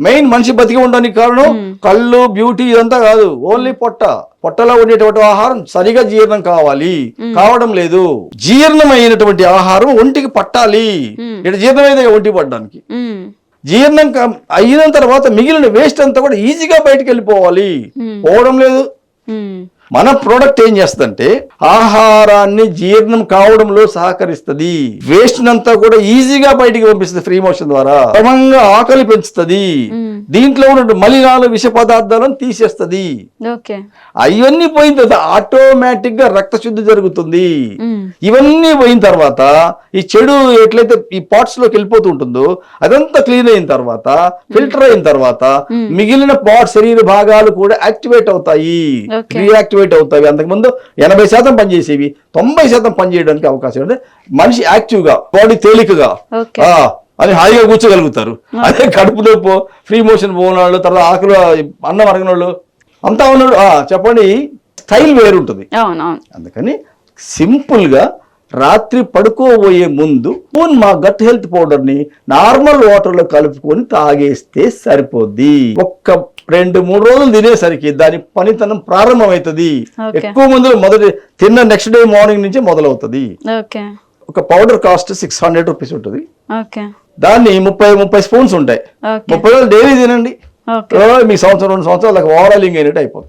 Main మనిషి బతికి ఉండడానికి కారణం కళ్ళు బ్యూటీ ఇదంతా కాదు, ఓన్లీ పొట్టలో ఉండేటువంటి ఆహారం సరిగా జీర్ణం కావడం లేదు. జీర్ణమైనటువంటి ఆహారం ఒంటికి పట్టాలి. ఇటు జీర్ణమైతే ఒంటికి పట్టడానికి, జీర్ణం అయిన తర్వాత మిగిలిన వేస్ట్ అంతా కూడా ఈజీగా బయటకు వెళ్ళిపోవాలి, పోవడం లేదు. మన ప్రోడక్ట్ ఏం చేస్తుందంటే ఆహారాన్ని జీర్ణం కావడంలో సహకరిస్తుంది, వేస్ట్ అంతా కూడా ఈజీగా బయటికి పంపిస్తుంది ఫ్రీ మోషన్ ద్వారా, క్రమంగా ఆకలి పెంచుతుంది, దీంట్లో ఉన్న మలినాలు విష పదార్థాలను తీసేస్తుంది. అవన్నీ పోయిన తర్వాత ఆటోమేటిక్ గా రక్త శుద్ధి జరుగుతుంది. ఇవన్నీ పోయిన తర్వాత ఈ చెడు ఎట్లయితే ఈ పార్ట్స్ లోకి వెళ్ళిపోతూ ఉంటుందో అదంతా క్లీన్ అయిన తర్వాత, ఫిల్టర్ అయిన తర్వాత మిగిలిన శరీర భాగాలు కూడా యాక్టివేట్ అవుతాయి, రియాక్టివేట్ అవుతాయి. అంతకుముందు 80% పనిచేసేవి 90% పనిచేయడానికి అవకాశం ఉంది. మనిషి యాక్టివ్ గా, బాడీ తేలికగా అని హాయిగా కూర్చోగలుగుతారు. అదే కడుపు నొప్పి, ఫ్రీ మోషన్ పోనాళ్ళు, తర్వాత ఆకలి అన్నం అరగనోళ్ళు అంతా ఉన్నాడు. చెప్పండి, స్టైల్ వేరుంటుంది. అందుకని సింపుల్ గా రాత్రి పడుకోబోయే ముందు మా గట్ హెల్త్ పౌడర్ ని నార్మల్ వాటర్ లో కలుపుకొని తాగేస్తే సరిపోద్ది. ఒక్క 2-3 రోజులు తినేసరికి దాని పనితనం ప్రారంభమవుతుంది. ఎక్కువ మందులు మొదటి తిన్న నెక్స్ట్ డే మార్నింగ్ నుంచి మొదలవుతుంది. ఒక పౌడర్ కాస్ట్ 600 రూపీస్ ఉంటుంది. దాన్ని 30 స్పూన్స్ ఉంటాయి. 30 రోజులు డైలీ తినండి, మీ సంవత్సరం 2 సంవత్సరాలు ఓవరాలింగ్ అయినట్టు అయిపోతుంది.